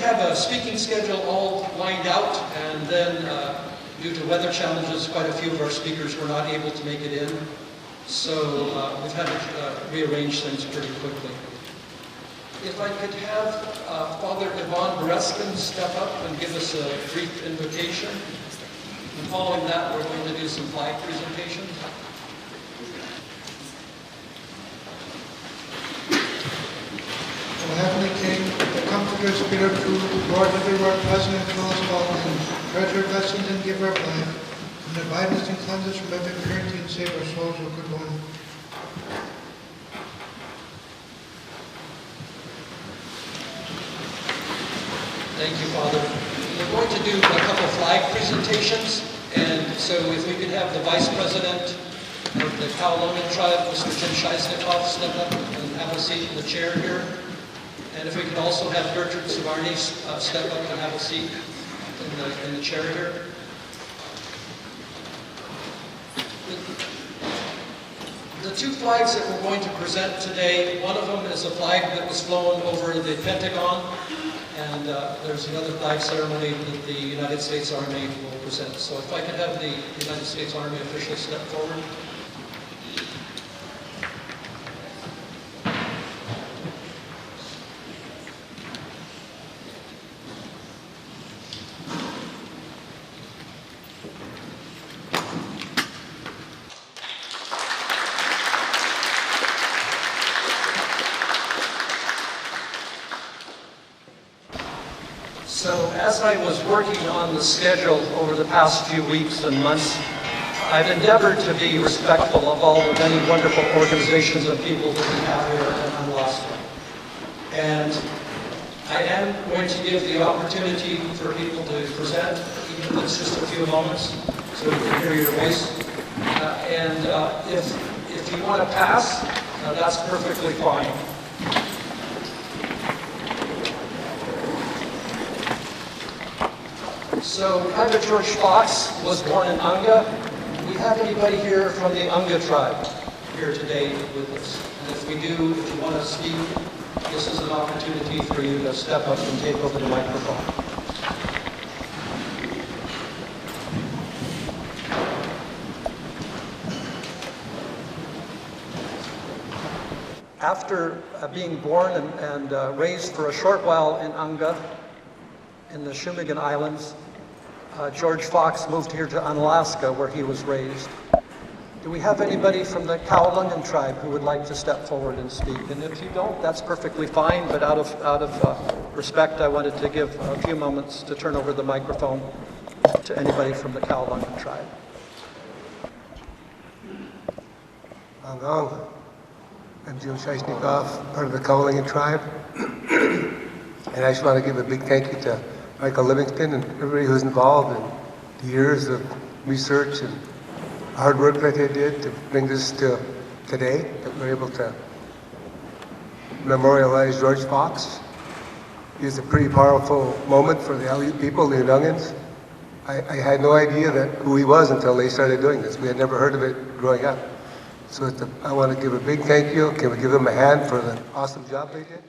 have a speaking schedule all lined out, and then due to weather challenges, quite a few of our speakers were not able to make it in. So we've had to rearrange things pretty quickly. If I could have Father Yvonne Bereskin step up and give us a brief invocation. And following that, we're going to do some flag presentations. O Heavenly King, the Comforter, Spirit of Truth, Lord everywhere present and fill us with all things, treasure, blessings, and giver of life, and abide us and cleanse us from every impurity and save our souls, O good Lord. Thank you, Father. We're going to do a couple flag presentations, and so if we could have the Vice President of the Kowloon tribe, Mr. Jim Scheisnikoff, step up and have a seat in the chair here. And if we could also have Gertrude Savarni step up and have a seat in the chair here. The two flags that we're going to present today, one of them is a flag that was flown over the Pentagon, and there's another flag ceremony that the United States Army will present. So if I could have the United States Army officials step forward. So as I was working on the schedule over the past few weeks and months, I've endeavored to be respectful of all the many wonderful organizations and people that we have here in Unalaska. And I am going to give the opportunity for people to present, even if it's just a few moments, so we can hear your voice. If you want to pass, that's perfectly fine. So Private George Fox was born in Unga. Do we have anybody here from the Unga tribe here today with us? And if we do, if you want to speak, this is an opportunity for you to step up and take over the microphone. After being born and raised for a short while in Unga, in the Shumigan Islands, George Fox moved here to Unalaska, where he was raised. Do we have anybody from the Kowloon tribe who would like to step forward and speak? And if you don't, that's perfectly fine, but out of respect, I wanted to give a few moments to turn over the microphone to anybody from the Kowloon tribe. I'm Jim Scheisnikoff, part of the Kowloon tribe. And I just want to give a big thank you to Michael Livingston and everybody who's involved in the years of research and hard work that they did to bring this to today, that we're able to memorialize George Fox. It was a pretty powerful moment for the Aleut people, the Unangans. I had no idea who he was until they started doing this. We had never heard of it growing up. So I want to give a big thank you. Can we give them a hand for the awesome job they did?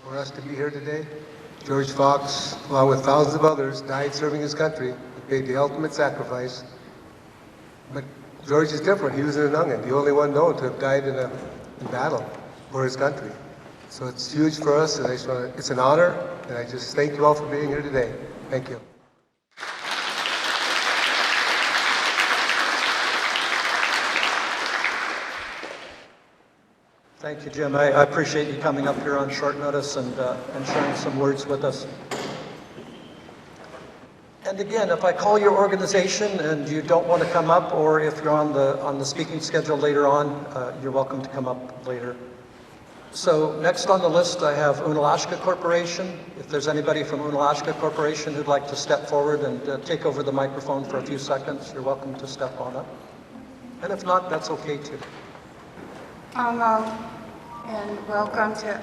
For us to be here today. George Fox, along with thousands of others, died serving his country. He paid the ultimate sacrifice. But George is different. He was an Unangan, the only one known to have died in battle for his country. So it's huge for us, and it's an honor, and I just thank you all for being here today. Thank you. Thank you, Jim. I appreciate you coming up here on short notice and sharing some words with us. And again, if I call your organization and you don't want to come up, or if you're on the speaking schedule later on, you're welcome to come up later. So next on the list, I have Unalaska Corporation. If there's anybody from Unalaska Corporation who'd like to step forward and take over the microphone for a few seconds, you're welcome to step on up. And if not, that's okay too. And welcome to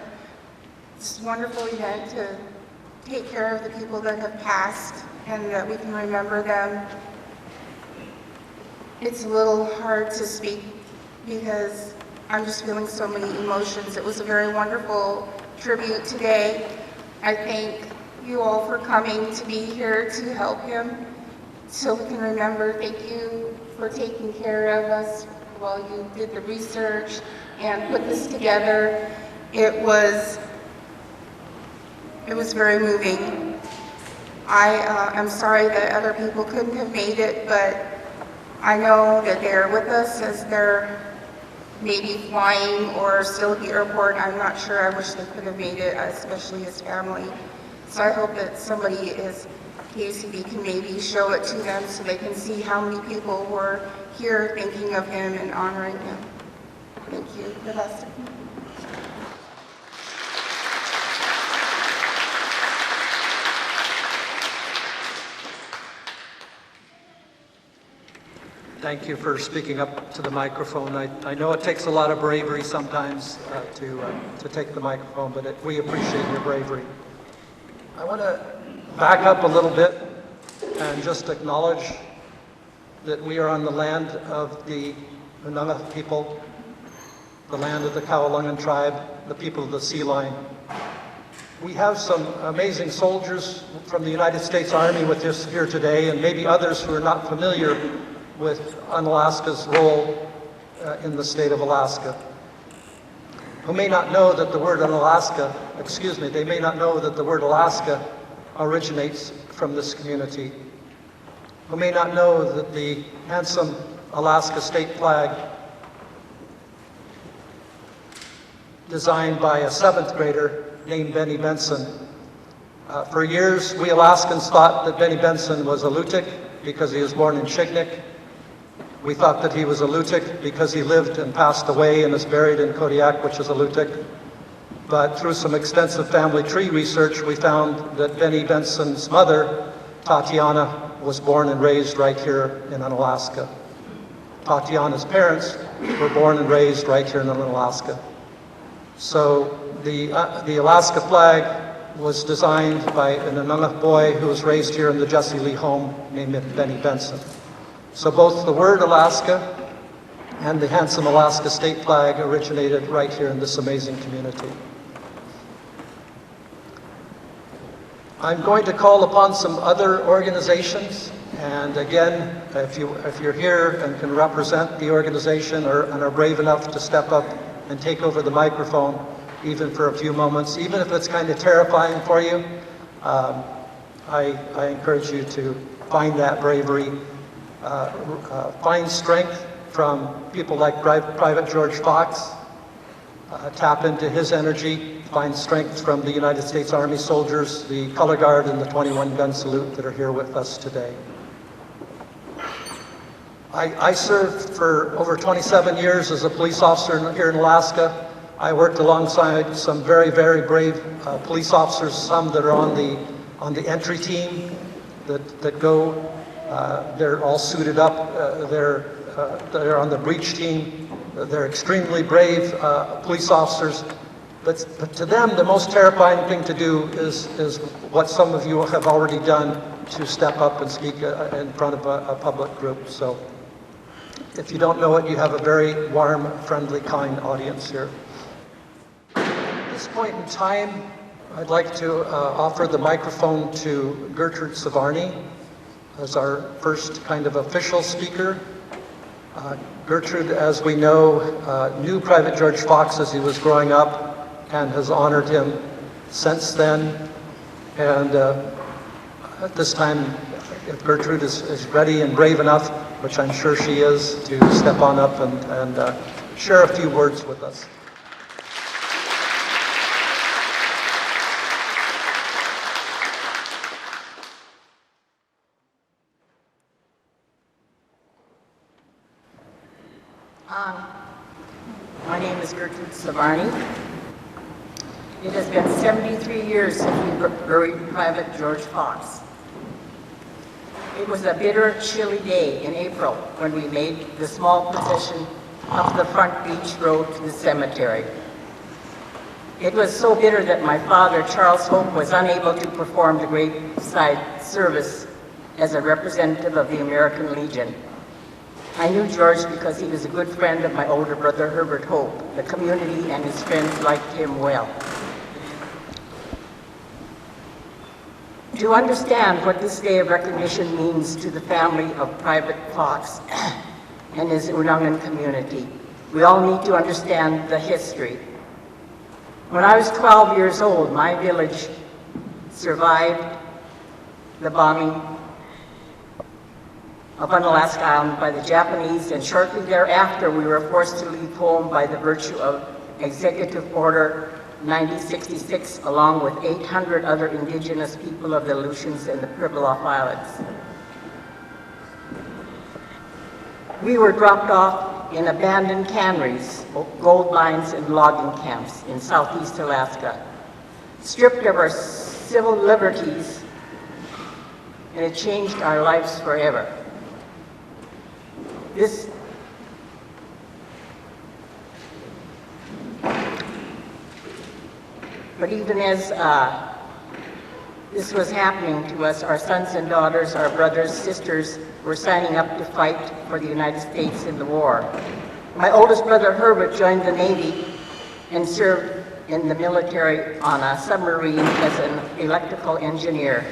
this wonderful event to take care of the people that have passed and that we can remember them. It's a little hard to speak because I'm just feeling so many emotions. It was a very wonderful tribute today. I thank you all for coming to be here to help him so we can remember. Thank you for taking care of us while you did the research and put this together. It was very moving. I'm sorry that other people couldn't have made it, but I know that they're with us as they're maybe flying or still at the airport. I'm not sure. I wish they could have made it, especially his family. So I hope that somebody is KCB can maybe show it to them so they can see how many people were here thinking of him and honoring him. Thank you. The rest of you. Thank you for speaking up to the microphone. I know it takes a lot of bravery sometimes to take the microphone, but we appreciate your bravery. I want to back up a little bit and just acknowledge that we are on the land of the Unangax people, the land of the Kawalungan tribe, the people of the Sea Line. We have some amazing soldiers from the United States Army with us here today, and maybe others who are not familiar with Unalaska's role in the state of Alaska, who may not know that the word they may not know that the word Alaska originates from this community, who may not know that the handsome Alaska state flag, designed by a 7th grader named Benny Benson. For years, we Alaskans thought that Benny Benson was a Lutic because he was born in Chignik. We thought that he was a Lutic because he lived and passed away and is buried in Kodiak, which is a Lutic. But through some extensive family tree research, we found that Benny Benson's mother, Tatiana, was born and raised right here in Unalaska. Tatiana's parents were born and raised right here in Unalaska. So the Alaska flag was designed by an Unangax boy who was raised here in the Jesse Lee home named Benny Benson. So both the word Alaska and the handsome Alaska state flag originated right here in this amazing community. I'm going to call upon some other organizations, and again, if you're here and can represent the organization and are brave enough to step up and take over the microphone, even for a few moments, even if it's kind of terrifying for you, I encourage you to find that bravery. Find strength from people like Private George Fox, tap into his energy, find strength from the United States Army soldiers, the Color Guard, and the 21-gun salute that are here with us today. I served for over 27 years as a police officer here in Alaska. I worked alongside some very, very brave police officers, some that are on the entry team that go. They're all suited up. They're on the breach team. They're extremely brave police officers. But to them, the most terrifying thing to do is what some of you have already done, to step up and speak in front of a public group. So if you don't know it, you have a very warm, friendly, kind audience here. At this point in time, I'd like to offer the microphone to Gertrude Savarni as our first kind of official speaker. Gertrude, as we know, knew Private George Fox as he was growing up and has honored him since then. And at this time, if Gertrude is ready and brave enough, which I'm sure she is, to step on up and share a few words with us. My name is Gertrude Savarni. It has been 73 years since we buried Private George Fox. It was a bitter, chilly day in April when we made the small procession up the front beach road to the cemetery. It was so bitter that my father, Charles Hope, was unable to perform the graveside service as a representative of the American Legion. I knew George because he was a good friend of my older brother, Herbert Hope. The community and his friends liked him well. To understand what this day of recognition means to the family of Private Fox and his Unangan community, we all need to understand the history. When I was 12 years old, my village survived the bombing of Unalaska Island by the Japanese, and shortly thereafter we were forced to leave home by the virtue of Executive Order 9066, along with 800 other indigenous people of the Aleutians and the Pribilof Islands. We were dropped off in abandoned canneries, gold mines, and logging camps in southeast Alaska, stripped of our civil liberties, and it changed our lives forever. But even as this was happening to us, our sons and daughters, our brothers, sisters, were signing up to fight for the United States in the war. My oldest brother, Herbert, joined the Navy and served in the military on a submarine as an electrical engineer.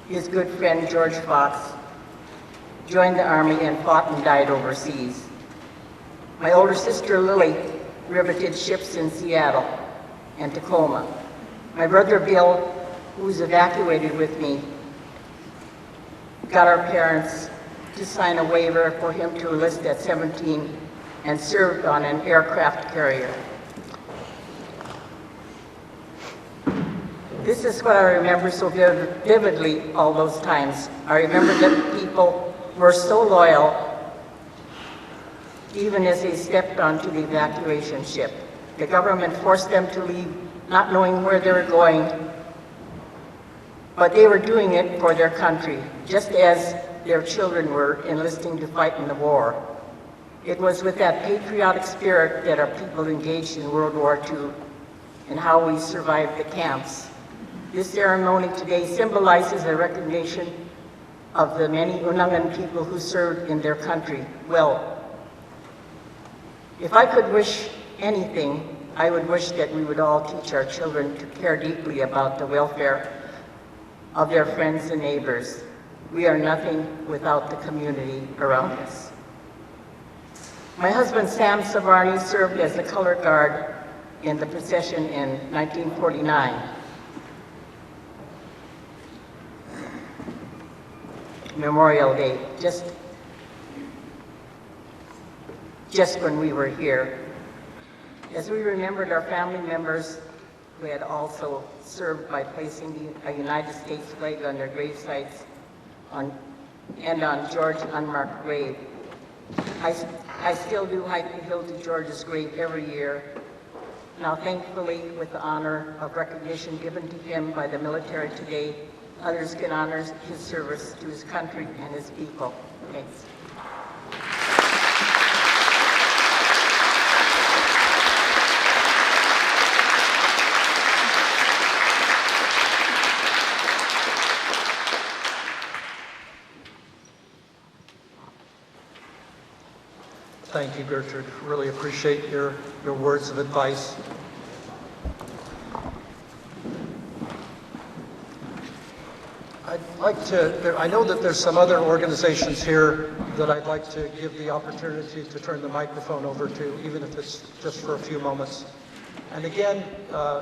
His good friend, George Fox, joined the Army and fought and died overseas. My older sister, Lily, riveted ships in Seattle and Tacoma. My brother, Bill, who was evacuated with me, got our parents to sign a waiver for him to enlist at 17 and served on an aircraft carrier. This is what I remember so vividly all those times. I remember that people were so loyal even as they stepped onto the evacuation ship. The government forced them to leave, not knowing where they were going, but they were doing it for their country, just as their children were enlisting to fight in the war. It was with that patriotic spirit that our people engaged in World War II and how we survived the camps. This ceremony today symbolizes a recognition of the many Unangan people who served in their country well. If I could wish anything, I would wish that we would all teach our children to care deeply about the welfare of their friends and neighbors. We are nothing without the community around us. My husband, Sam Savarni, served as the color guard in the procession in 1949. Memorial Day, just when we were here. As we remembered our family members who had also served by placing a United States flag on their grave sites and on George's unmarked grave. I still do hike the hill to George's grave every year. Now, thankfully, with the honor of recognition given to him by the military today, others can honor his service to his country and his people. Thanks. Thank you, Gertrude. Really appreciate your words of advice. I'd like to, I know that there's some other organizations here that I'd like to give the opportunity to turn the microphone over to, even if it's just for a few moments. And again,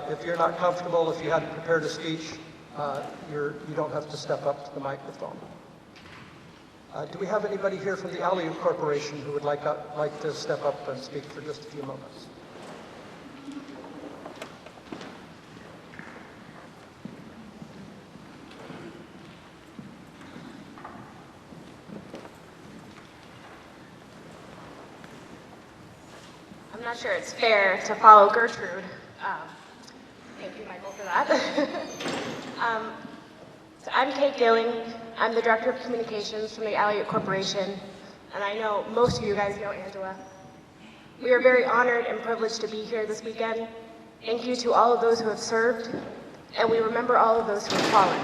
if you're not comfortable, if you hadn't prepared a speech, you don't have to step up to the microphone. Do we have anybody here from the Aleut Corporation who would like to step up and speak for just a few moments? I'm not sure it's fair to follow Gertrude. Thank you, Michael, for that. So I'm Kate Gilling. I'm the Director of Communications from the Aleut Corporation, and I know most of you guys know Angela. We are very honored and privileged to be here this weekend. Thank you to all of those who have served, and we remember all of those who have fallen.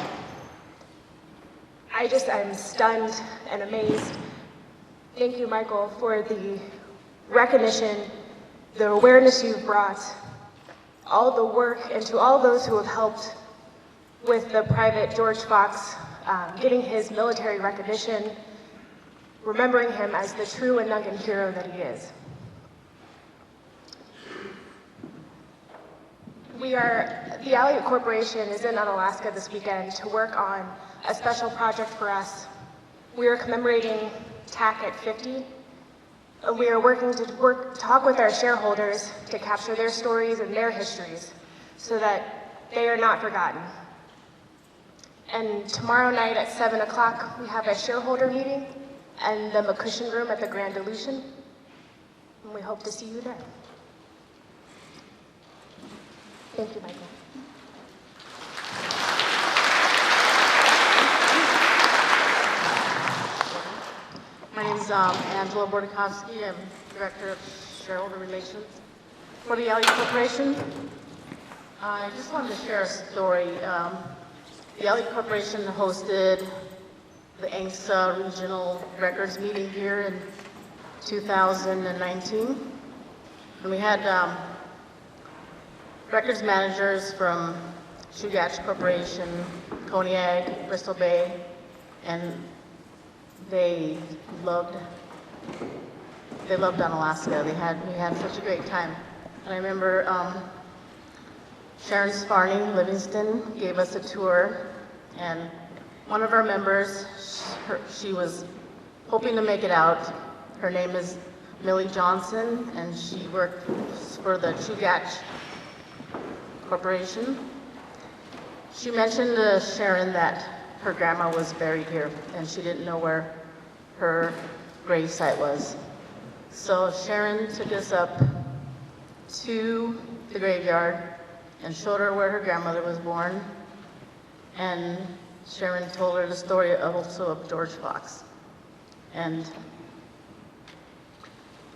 I'm stunned and amazed. Thank you, Michael, for the recognition, the awareness you've brought, all the work, and to all those who have helped with the Private George Fox getting his military recognition, remembering him as the true Unangax hero that he is. The Allied Corporation is in Unalaska this weekend to work on a special project for us. We are commemorating TAC at 50, and we are working to talk with our shareholders to capture their stories and their histories so that they are not forgotten. And tomorrow night at 7 o'clock, we have a shareholder meeting in the McCushion Room at the Grand Illusion, and we hope to see you there. Thank you, Michael. My name is Angela Bordakovsky. I'm Director of Shareholder Relations for the Allied Corporation. I just wanted to share a story. The Allied Corporation hosted the ANGSA Regional Records meeting here in 2019. And we had records managers from Unangax Corporation, Cognac, Bristol Bay, and they loved Unalaska. We had such a great time. And I remember Sharon Sparning Livingston gave us a tour, and one of our members, she was hoping to make it out. Her name is Millie Johnson, and she worked for the Unangax Corporation. She mentioned to Sharon that her grandma was buried here, and she didn't know where her grave site was. So Sharon took us up to the graveyard and showed her where her grandmother was born. And Sharon told her the story also of George Fox. And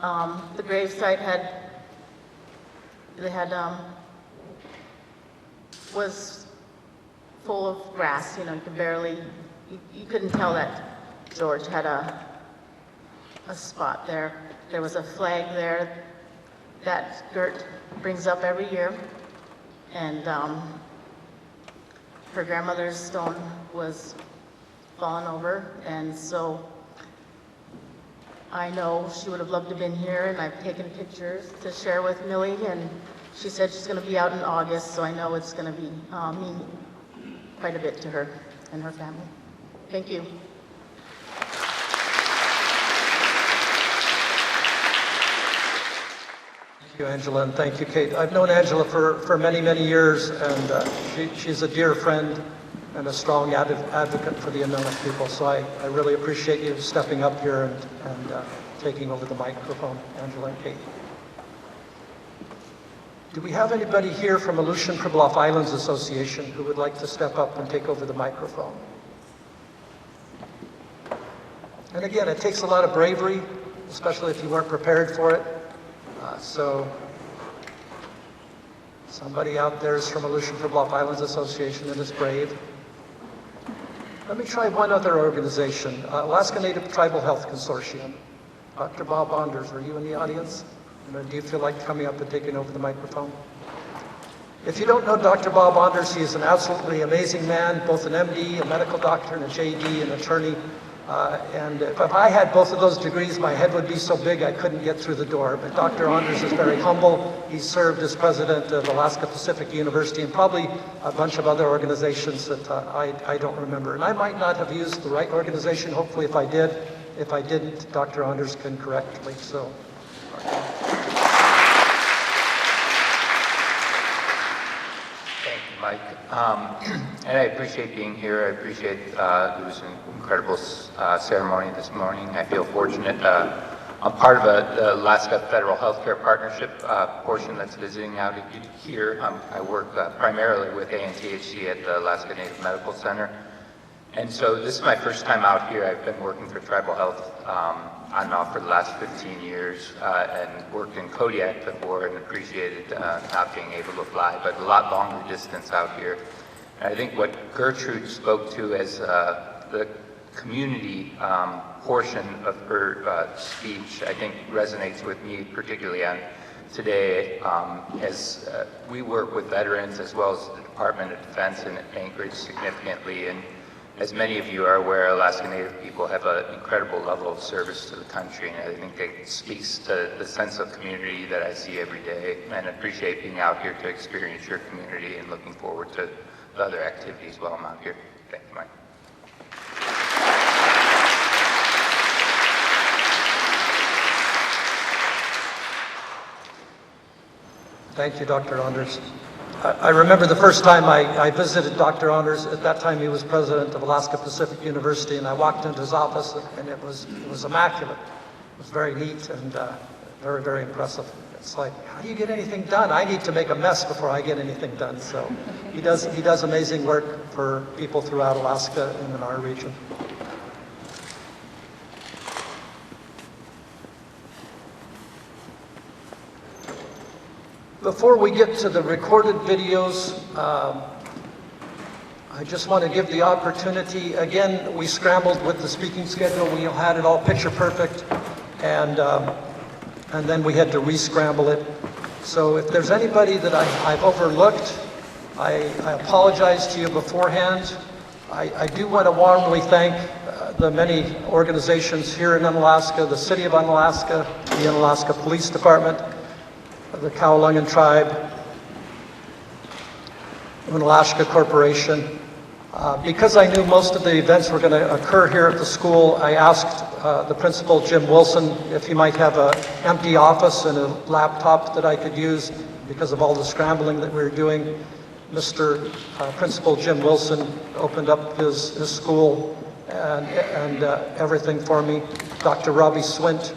the grave site was full of grass. You know, you couldn't tell that George had a spot there. There was a flag there that Gert brings up every year, and her grandmother's stone was fallen over, and so I know she would have loved to have been here, and I've taken pictures to share with Millie, and she said she's going to be out in August, so I know it's going to be mean quite a bit to her and her family. Thank you. Thank you, Angela, and thank you, Kate. I've known Angela for many, many years, and she's a dear friend and a strong advocate for the Unangax people. So I really appreciate you stepping up here and taking over the microphone, Angela and Kate. Do we have anybody here from Aleutian Pribilof Islands Association who would like to step up and take over the microphone? And again, it takes a lot of bravery, especially if you weren't prepared for it. So somebody out there is from Aleutian Pribilof Islands Association and is brave. Let me try one other organization, Alaska Native Tribal Health Consortium. Dr. Bob Anders, are you in the audience? Do you feel like coming up and taking over the microphone? If you don't know Dr. Bob Anders, he is an absolutely amazing man, both an MD, a medical doctor, and a JD, an attorney. And if I had both of those degrees, my head would be so big I couldn't get through the door. But Dr. Anders is very humble. He served as president of Alaska Pacific University and probably a bunch of other organizations that I don't remember. And I might not have used the right organization. Hopefully, if I did. If I didn't, Dr. Anders can correct me. So. Thank you, Mike. And I appreciate being here. I appreciate it was an incredible ceremony this morning. I feel fortunate. I'm part of the Alaska Federal Healthcare Partnership portion that's visiting out here. I work primarily with ANTHC at the Alaska Native Medical Center. And so this is my first time out here. I've been working for tribal health on and off for the last 15 years and worked in Kodiak before and appreciated not being able to fly, but a lot longer distance out here. And I think what Gertrude spoke to as the community portion of her speech, I think, resonates with me particularly on today, as we work with veterans as well as the Department of Defense in Anchorage significantly. And as many of you are aware, Alaska Native people have an incredible level of service to the country, and I think it speaks to the sense of community that I see every day, and I appreciate being out here to experience your community and looking forward to the other activities while I'm out here. Thank you, Mike. Thank you, Dr. Anders. I remember the first time I visited Dr. Anders. At that time, he was president of Alaska Pacific University, and I walked into his office, and it was immaculate. It was very neat and very, very impressive. It's like, how do you get anything done? I need to make a mess before I get anything done. So he does amazing work for people throughout Alaska and in our region. Before we get to the recorded videos, I just want to give the opportunity. Again, we scrambled with the speaking schedule. We had it all picture perfect, and then we had to re-scramble it. So if there's anybody that I've overlooked, I apologize to you beforehand. I do want to warmly thank the many organizations here in Unalaska, the City of Unalaska, the Unalaska Police Department, the Cowalungan Tribe, Unalaska Corporation. Because I knew most of the events were going to occur here at the school, I asked the principal, Jim Wilson, if he might have an empty office and a laptop that I could use because of all the scrambling that we were doing. Mr. Principal Jim Wilson opened up his school and everything for me. Dr. Robbie Swint,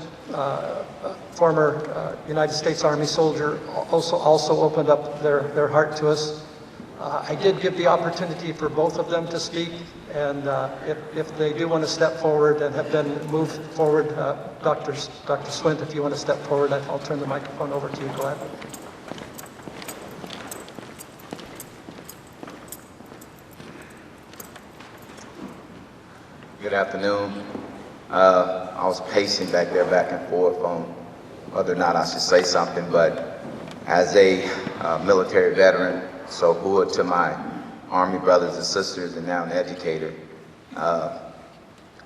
former United States Army soldier, also opened up their heart to us. I did give the opportunity for both of them to speak, and if they do want to step forward and have been moved forward, Dr. Swint, if you want to step forward, I'll turn the microphone over to you. Go ahead. Good afternoon. I was pacing back there, back and forth on whether or not I should say something, but as a military veteran, so good to my Army brothers and sisters, and now an educator,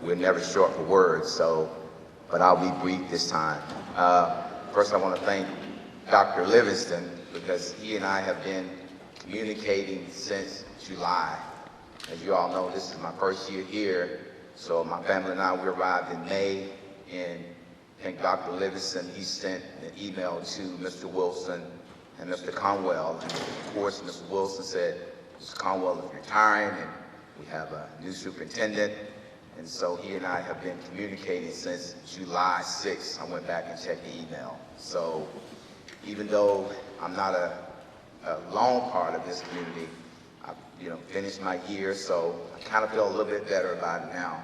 we're never short for words, but I'll be brief this time. First, I want to thank Dr. Livingston, because he and I have been communicating since July. As you all know, this is my first year here, so my family and I, we arrived in May, and I think Dr. Livingston, he sent an email to Mr. Wilson and Mr. Conwell, and of course, Mr. Wilson said, Mr. Conwell is retiring, and we have a new superintendent, and so he and I have been communicating since July 6th. I went back and checked the email. So even though I'm not a long part of this community, I finished my year, so I kind of feel a little bit better about it now.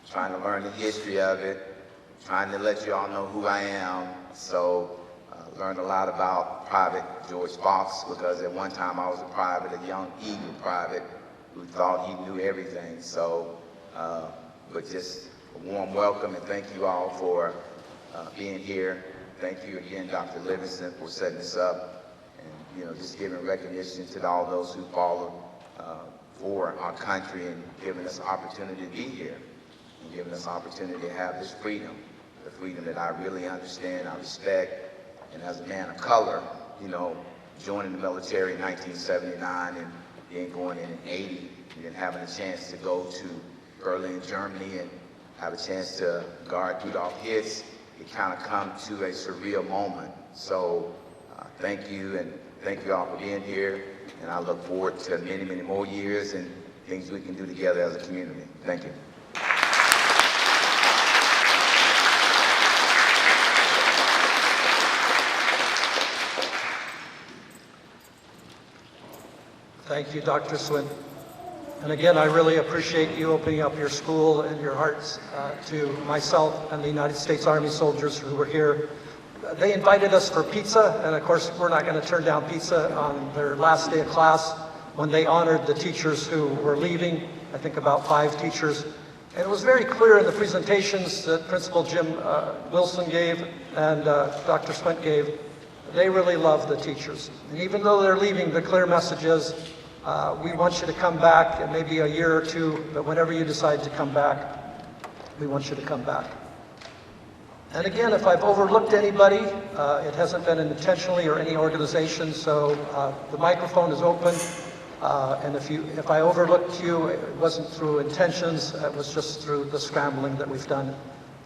Trying to learn the history of it, trying to let you all know who I am. So learned a lot about Private George Fox, because at one time I was a private, a young eager private who thought he knew everything. So, but just a warm welcome, and thank you all for being here. Thank you again, Dr. Livingston, for setting this up, and just giving recognition to all those who followed for our country, and giving us an opportunity to be here, and giving us an opportunity to have this freedom, the freedom that I really understand, I respect. And as a man of color, joining the military in 1979 and then going in 80, and then having a chance to go to Berlin, Germany, and have a chance to guard Rudolph Hitz, it kind of come to a surreal moment. So thank you, and thank you all for being here. And I look forward to many, many more years and things we can do together as a community. Thank you. Thank you, Dr. Swint. And again, I really appreciate you opening up your school and your hearts to myself and the United States Army soldiers who were here. They invited us for pizza, and of course, we're not going to turn down pizza on their last day of class when they honored the teachers who were leaving, I think about 5 teachers. And it was very clear in the presentations that Principal Jim Wilson gave and Dr. Swint gave, they really love the teachers. And even though they're leaving, the clear message is, we want you to come back in maybe a year or two, but whenever you decide to come back, we want you to come back. And again, if I've overlooked anybody, it hasn't been intentionally or any organization, so the microphone is open. And if I overlooked you, it wasn't through intentions, it was just through the scrambling that we've done.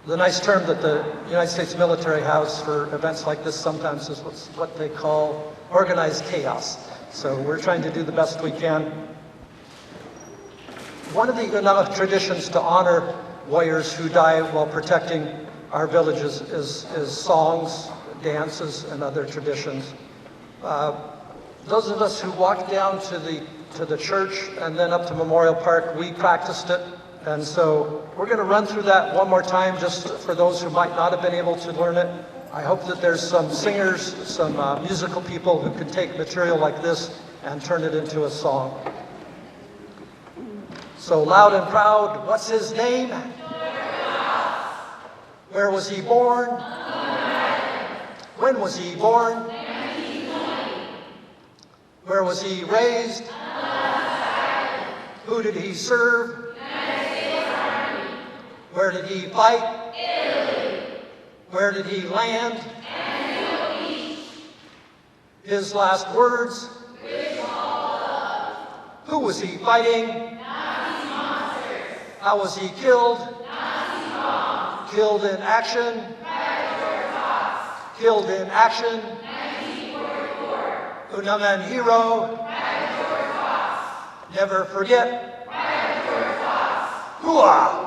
The nice term that the United States military has for events like this sometimes is what they call organized chaos. So we're trying to do the best we can. One of the Unangax traditions to honor warriors who die while protecting our villages is songs, dances, and other traditions. Those of us who walked down to the church and then up to Memorial Park, we practiced it. And so we're going to run through that one more time just for those who might not have been able to learn it. I hope that there's some singers, some musical people who can take material like this and turn it into a song. So loud and proud, what's his name? Where was he born? When was he born? Where was he raised? Who did he serve? Where did he fight? Where did he land? His last words? Who was he fighting? How was he killed? Killed in action? Killed in action? Unangax hero? Never forget? Hooah!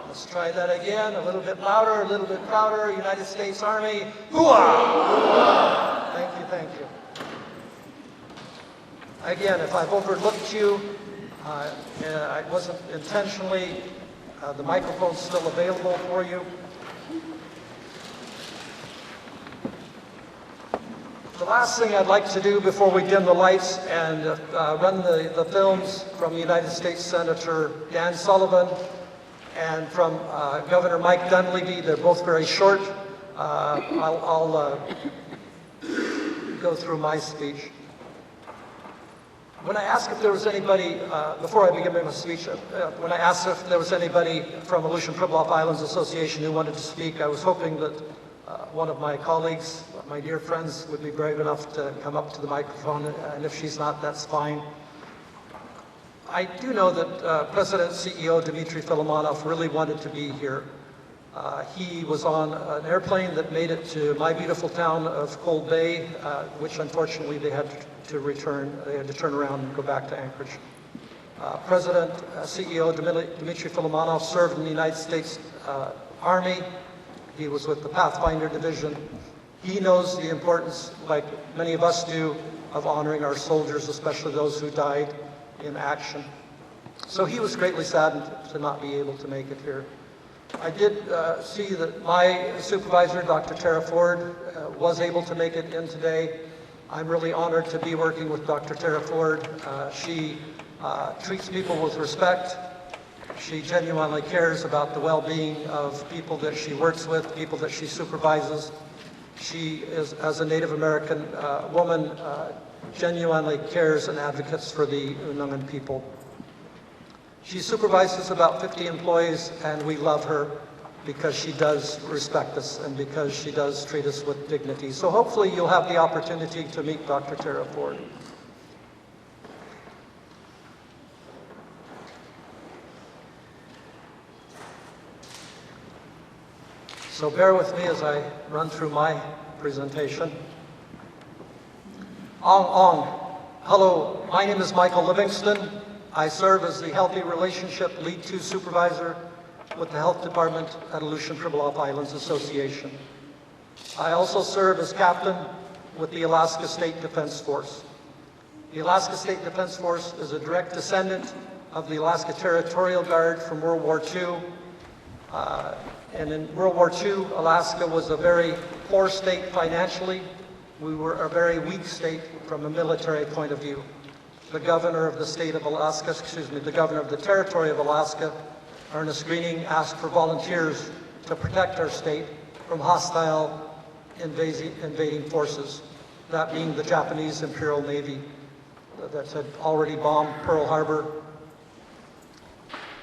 Let's try that again, a little bit louder, a little bit prouder. United States Army, hooah! Thank you, thank you. Again, if I've overlooked you, I wasn't intentionally, the microphone's still available for you. The last thing I'd like to do before we dim the lights and run the films from United States Senator Dan Sullivan and from Governor Mike Dunleavy. They're both very short. I'll go through my speech. When I asked if there was anybody, before I begin my speech, when I asked if there was anybody from Aleutian Pribilof Islands Association who wanted to speak, I was hoping that one of my colleagues, my dear friends, would be brave enough to come up to the microphone, and if she's not, that's fine. I do know that President CEO Dimitri Filimonov really wanted to be here. He was on an airplane that made it to my beautiful town of Cold Bay, which unfortunately they had to return. They had to turn around and go back to Anchorage. President CEO Dimitri Filimonov served in the United States Army. He was with the Pathfinder Division. He knows the importance, like many of us do, of honoring our soldiers, especially those who died in action. So he was greatly saddened to not be able to make it here. I did see that my supervisor, Dr. Tara Ford, was able to make it in today. I'm really honored to be working with Dr. Tara Ford. She treats people with respect. She genuinely cares about the well-being of people that she works with, people that she supervises. She is, as a Native American woman, genuinely cares and advocates for the Unangan people. She supervises about 50 employees, and we love her because she does respect us and because she does treat us with dignity. So hopefully you'll have the opportunity to meet Dr. Tara Ford. So bear with me as I run through my presentation. Ong. Hello, my name is Michael Livingston. I serve as the Healthy Relationship Lead 2 Supervisor with the Health Department at Aleutian Pribilof Islands Association. I also serve as Captain with the Alaska State Defense Force. The Alaska State Defense Force is a direct descendant of the Alaska Territorial Guard from World War II. And in World War II, Alaska was a very poor state financially. We were a very weak state from a military point of view. The governor of the state of Alaska, the governor of the territory of Alaska Ernest Greening asked for volunteers to protect our state from hostile invading forces, that being the Japanese Imperial Navy that had already bombed Pearl Harbor.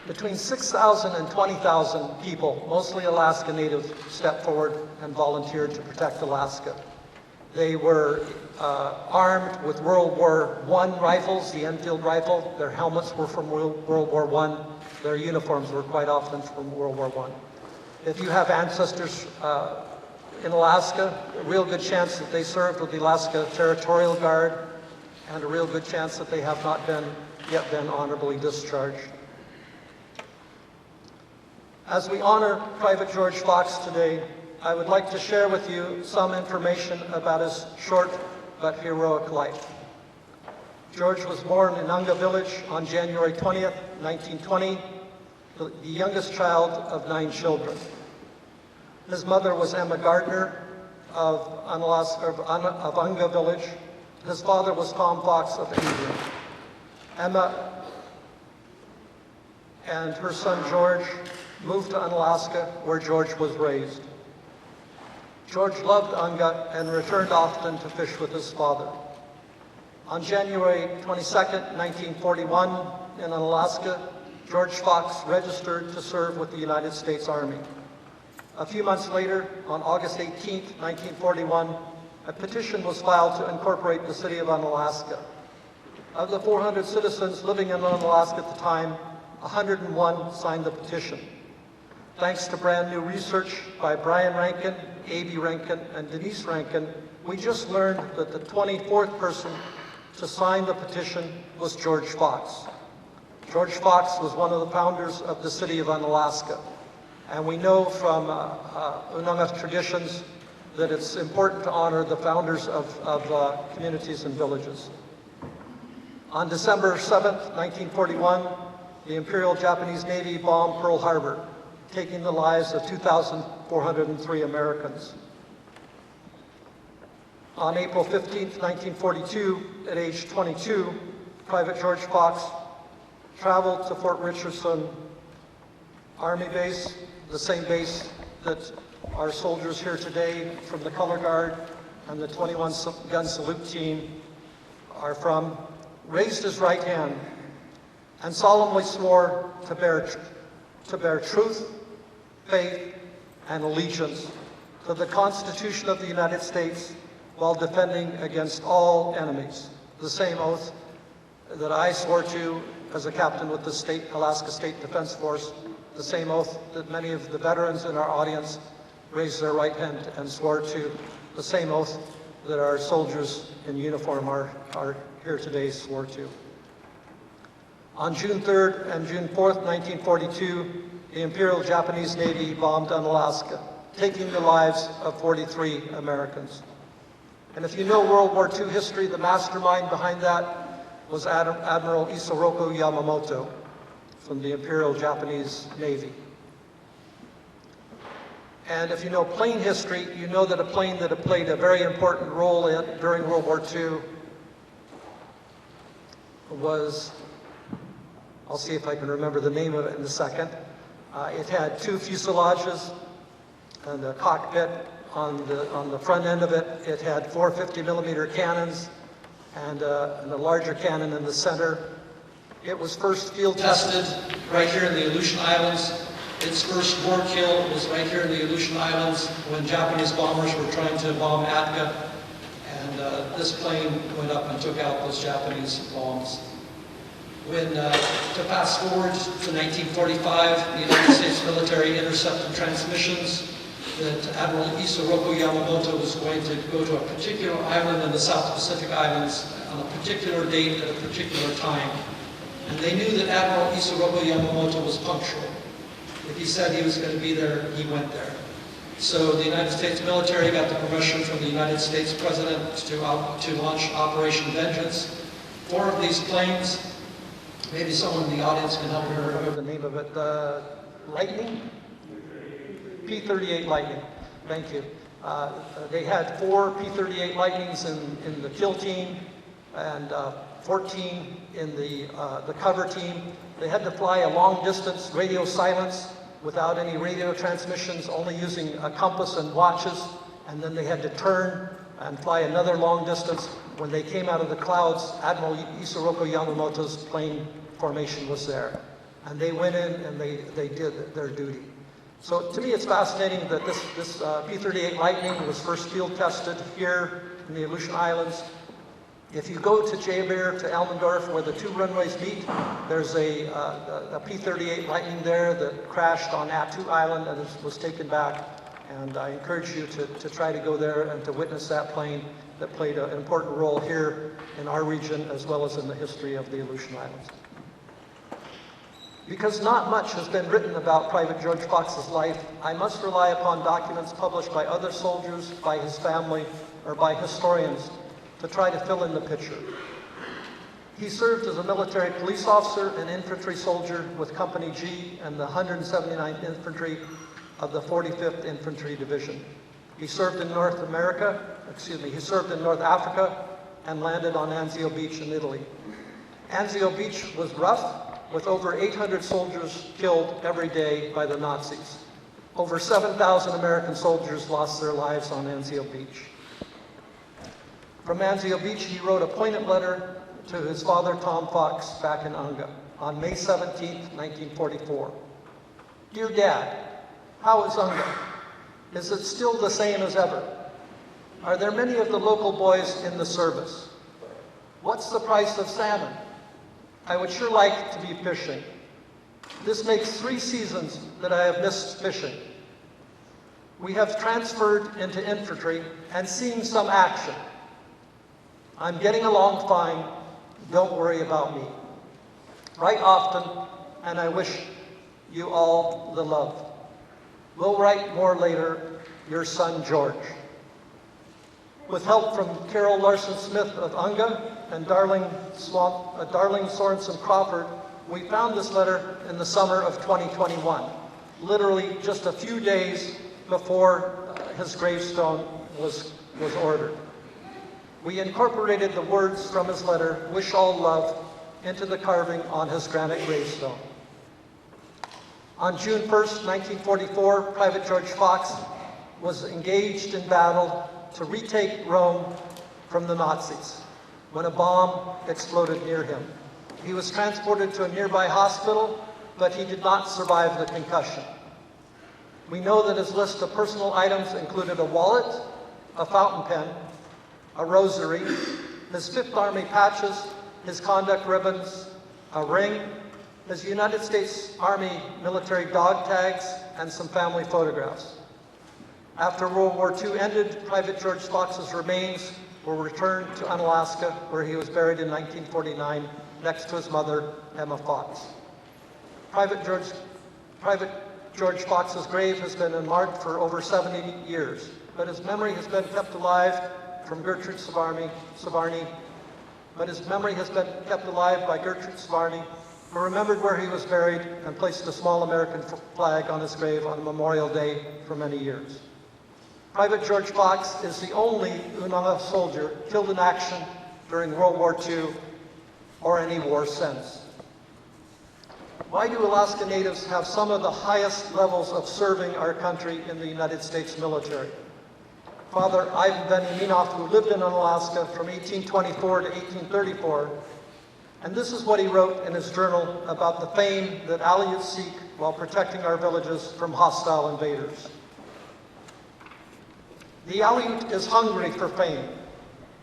Between 6,000 and 20,000 people, mostly Alaska Natives, stepped forward and volunteered to protect Alaska. They were armed with World War I rifles, the Enfield rifle. Their helmets were from World War I. Their uniforms were quite often from World War I. If you have ancestors in Alaska, a real good chance that they served with the Alaska Territorial Guard, and a real good chance that they have not yet been honorably discharged. As we honor Private George Fox today, I would like to share with you some information about his short but heroic life. George was born in Unga Village on January 20th, 1920, the youngest child of 9 children. His mother was Emma Gardner of Unga Village. His father was Tom Fox of England. Emma and her son George moved to Unalaska, where George was raised. George loved Unga and returned often to fish with his father. On January 22nd, 1941, in Unalaska, George Fox registered to serve with the United States Army. A few months later, on August 18th, 1941, a petition was filed to incorporate the city of Unalaska. Of the 400 citizens living in Unalaska at the time, 101 signed the petition. Thanks to brand new research by Brian Rankin, A.B. Rankin, and Denise Rankin, we just learned that the 24th person to sign the petition was George Fox. George Fox was one of the founders of the city of Unalaska. And we know from Unangax traditions that it's important to honor the founders of communities and villages. On December 7th, 1941, the Imperial Japanese Navy bombed Pearl Harbor, taking the lives of 2,403 Americans. On April 15th, 1942, at age 22, Private George Fox traveled to Fort Richardson Army Base, the same base that our soldiers here today from the Color Guard and the 21-gun salute team are from, raised his right hand and solemnly swore to bear truth, faith, and allegiance to the Constitution of the United States while defending against all enemies. The same oath that I swore to as a captain with the Alaska State Defense Force, the same oath that many of the veterans in our audience raised their right hand and swore to, the same oath that our soldiers in uniform are here today swore to. On June 3rd and June 4th, 1942, the Imperial Japanese Navy bombed Unalaska, taking the lives of 43 Americans. And if you know World War II history, the mastermind behind that was Admiral Isoroku Yamamoto from the Imperial Japanese Navy. And if you know plane history, you know that a plane that had played a very important role during World War II was, I'll see if I can remember the name of it in a second. It had 2 fuselages and a cockpit on the front end of it. It had 4 50-millimeter cannons and a larger cannon in the center. It was first field tested right here in the Aleutian Islands. Its first war kill was right here in the Aleutian Islands when Japanese bombers were trying to bomb Atka. And this plane went up and took out those Japanese bombs. To fast forward to 1945, the United States military intercepted transmissions that Admiral Isoroku Yamamoto was going to go to a particular island in the South Pacific Islands on a particular date at a particular time. And they knew that Admiral Isoroku Yamamoto was punctual. If he said he was going to be there, he went there. So the United States military got the permission from the United States President to launch Operation Vengeance. 4 of these planes, maybe someone in the audience can help me remember the name of it, Lightning? P-38 Lightning, thank you. They had 4 P-38 Lightnings in the kill team and 14 in the cover team, They had to fly a long-distance radio silence without any radio transmissions, only using a compass and watches, and then they had to turn and fly another long distance. When they came out of the clouds, Admiral Isoroku Yamamoto's plane formation was there. And they went in and they did their duty. So to me, it's fascinating that this P-38 Lightning was first field tested here in the Aleutian Islands. If you go to Jaber, to Elmendorf, where the two runways meet, there's a P-38 Lightning there that crashed on Attu Island and was taken back. And I encourage you to try to go there and to witness that plane that played an important role here in our region as well as in the history of the Aleutian Islands. Because not much has been written about Private George Fox's life, I must rely upon documents published by other soldiers, by his family, or by historians to try to fill in the picture. He served as a military police officer and infantry soldier with Company G and the 179th Infantry of the 45th Infantry Division. He served in North Africa and landed on Anzio Beach in Italy. Anzio Beach was rough, with over 800 soldiers killed every day by the Nazis. Over 7,000 American soldiers lost their lives on Anzio Beach. From Anzio Beach, he wrote a poignant letter to his father, Tom Fox, back in Unga on May 17, 1944. Dear Dad, how is Unga? Is it still the same as ever? Are there many of the local boys in the service? What's the price of salmon? I would sure like to be fishing. This makes 3 seasons that I have missed fishing. We have transferred into infantry and seen some action. I'm getting along fine. Don't worry about me. Write often, and I wish you all the love. We'll write more later. Your son, George. With help from Carol Larson-Smith of Unga and Darling Sorensen Crawford, we found this letter in the summer of 2021, literally just a few days before his gravestone was ordered. We incorporated the words from his letter, "Wish all love," into the carving on his granite gravestone. On June 1st, 1944, Private George Fox was engaged in battle to retake Rome from the Nazis when a bomb exploded near him. He was transported to a nearby hospital, but he did not survive the concussion. We know that his list of personal items included a wallet, a fountain pen, a rosary, his Fifth Army patches, his conduct ribbons, a ring, his United States Army military dog tags, and some family photographs. After World War II ended, Private George Fox's remains were returned to Unalaska, where he was buried in 1949 next to his mother, Emma Fox. Private George Fox's grave has been unmarked for over 70 years, but his memory has been kept alive from Gertrude Savarni, but his memory has been kept alive by Gertrude Savarni, who remembered where he was buried and placed a small American flag on his grave on Memorial Day for many years. Private George Fox is the only Unangax soldier killed in action during World War II or any war since. Why do Alaska Natives have some of the highest levels of serving our country in the United States military? Father Ivan Veniaminoff, who lived in Unalaska from 1824 to 1834, and this is what he wrote in his journal about the fame that Aleuts seek while protecting our villages from hostile invaders. The Aleut is hungry for fame.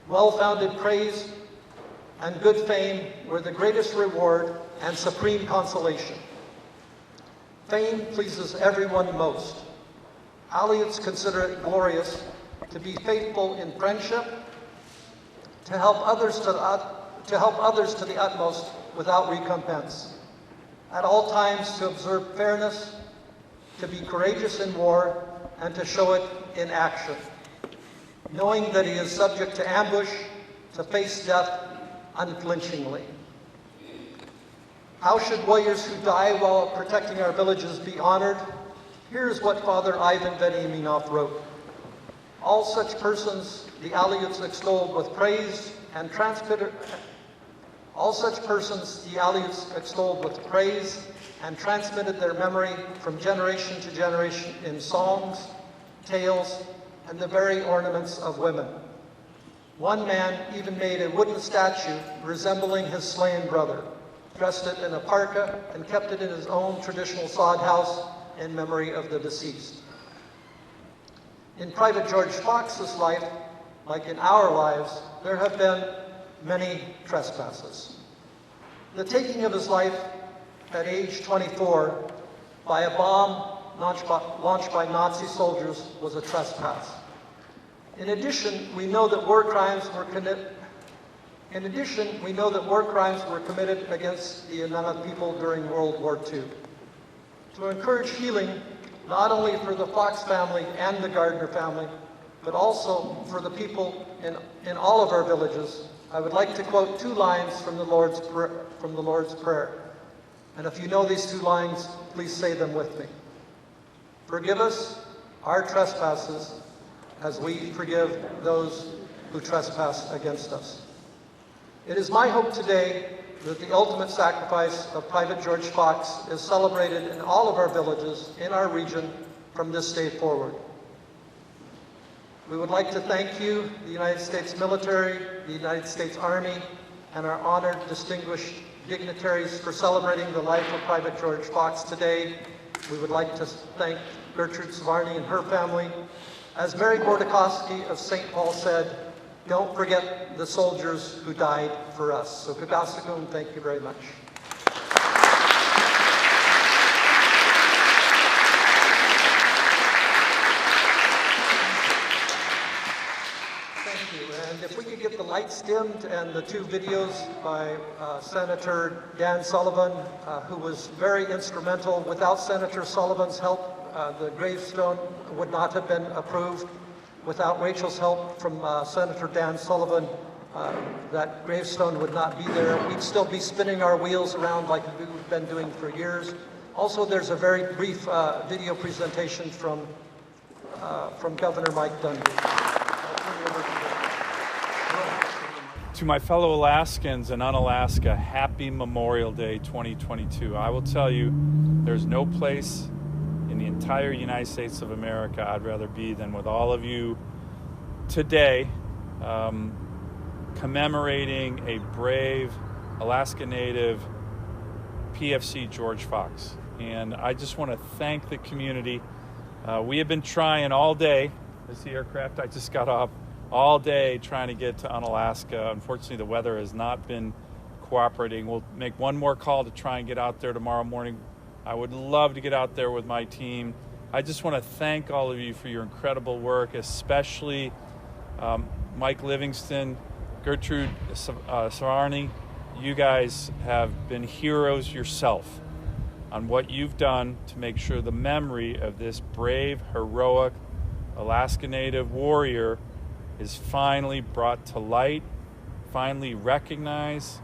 Well-founded praise and good fame were the greatest reward and supreme consolation. Fame pleases everyone most. Aleuts consider it glorious to be faithful in friendship, to help others to the utmost without recompense, at all times to observe fairness, to be courageous in war, and to show it in action, knowing that he is subject to ambush, to face death unflinchingly. How should warriors who die while protecting our villages be honored? Here's what Father Ivan Veniaminoff wrote. All such persons the Aleuts extolled with praise and transmitted All such persons the Aleuts extolled with praise and transmitted their memory from generation to generation in songs, tales, and the very ornaments of women. One man even made a wooden statue resembling his slain brother, dressed it in a parka, and kept it in his own traditional sod house in memory of the deceased. In Private George Fox's life, like in our lives, there have been many trespasses. The taking of his life at age 24 by a bomb launched by Nazi soldiers was a trespass. In addition, we know that war crimes were committed against the Unangax people during World War II. To encourage healing, not only for the Fox family and the Gardner family, but also for the people in all of our villages, I would like to quote two lines from the Lord's Prayer. And if you know these two lines, please say them with me. Forgive us our trespasses as we forgive those who trespass against us. It is my hope today that the ultimate sacrifice of Private George Fox is celebrated in all of our villages in our region from this day forward. We would like to thank you, the United States military, the United States Army, and our honored, distinguished dignitaries for celebrating the life of Private George Fox today. We would like to thank Gertrude Savarni and her family. As Mary Bordakowski of St. Paul said, don't forget the soldiers who died for us. So Kagasakum, thank you very much. Thank you. And if we could get the lights dimmed and the two videos by Senator Dan Sullivan, who was very instrumental. Without Senator Sullivan's help, the gravestone would not have been approved. Without Rachel's help from Senator Dan Sullivan, that gravestone would not be there. We'd still be spinning our wheels around like we've been doing for years. Also, there's a very brief video presentation from Governor Mike Dunleavy. To my fellow Alaskans and un-Alaska, happy Memorial Day 2022. I will tell you, there's no place in the entire United States of America I'd rather be than with all of you today, commemorating a brave Alaska Native PFC George Fox. And I just want to thank the community. We have been trying all day. This is the aircraft I just got off. All day trying to get to Unalaska. Unfortunately, the weather has not been cooperating. We'll make one more call to try and get out there tomorrow morning. I would love to get out there with my team. I just want to thank all of you for your incredible work, especially Mike Livingston, Gertrude Savarni. You guys have been heroes yourself on what you've done to make sure the memory of this brave, heroic Alaska Native warrior is finally brought to light, finally recognized.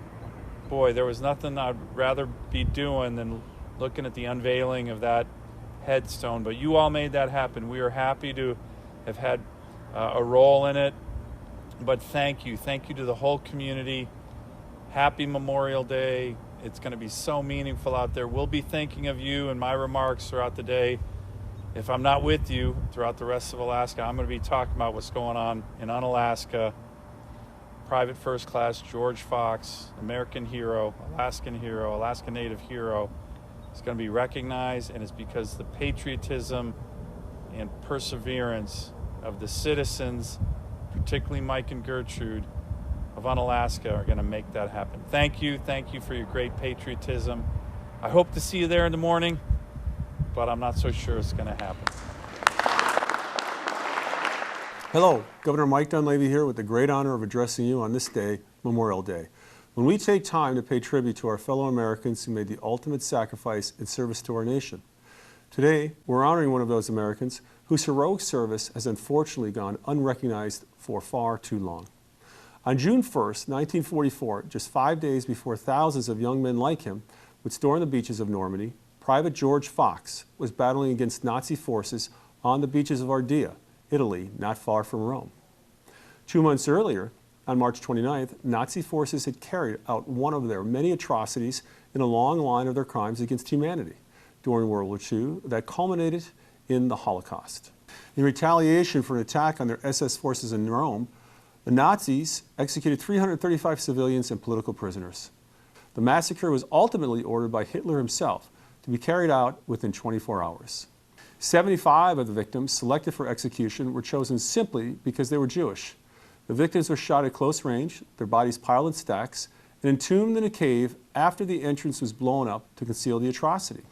Boy, there was nothing I'd rather be doing than looking at the unveiling of that headstone, but you all made that happen. We are happy to have had a role in it, but thank you to the whole community. Happy Memorial Day. It's going to be so meaningful out there. We'll be thinking of you in my remarks throughout the day. If I'm not with you throughout the rest of Alaska, I'm going to be talking about what's going on in Unalaska. Private First Class George Fox, American hero, Alaska Native hero, is going to be recognized, and it's because the patriotism and perseverance of the citizens, particularly Mike and Gertrude of Unalaska, are going to make that happen. Thank you for your great patriotism. I hope to see you there in the morning, but I'm not so sure it's going to happen. Hello, Governor Mike Dunleavy here with the great honor of addressing you on this day, Memorial Day, when we take time to pay tribute to our fellow Americans who made the ultimate sacrifice in service to our nation. Today, we're honoring one of those Americans whose heroic service has unfortunately gone unrecognized for far too long. On June 1st, 1944, just 5 days before thousands of young men like him would storm the beaches of Normandy, Private George Fox was battling against Nazi forces on the beaches of Ardea, Italy, not far from Rome. 2 months earlier, On March 29th, Nazi forces had carried out one of their many atrocities in a long line of their crimes against humanity during World War II that culminated in the Holocaust. In retaliation for an attack on their SS forces in Rome, the Nazis executed 335 civilians and political prisoners. The massacre was ultimately ordered by Hitler himself to be carried out within 24 hours. 75 of the victims selected for execution were chosen simply because they were Jewish. The victims were shot at close range, their bodies piled in stacks, and entombed in a cave after the entrance was blown up to conceal the atrocity.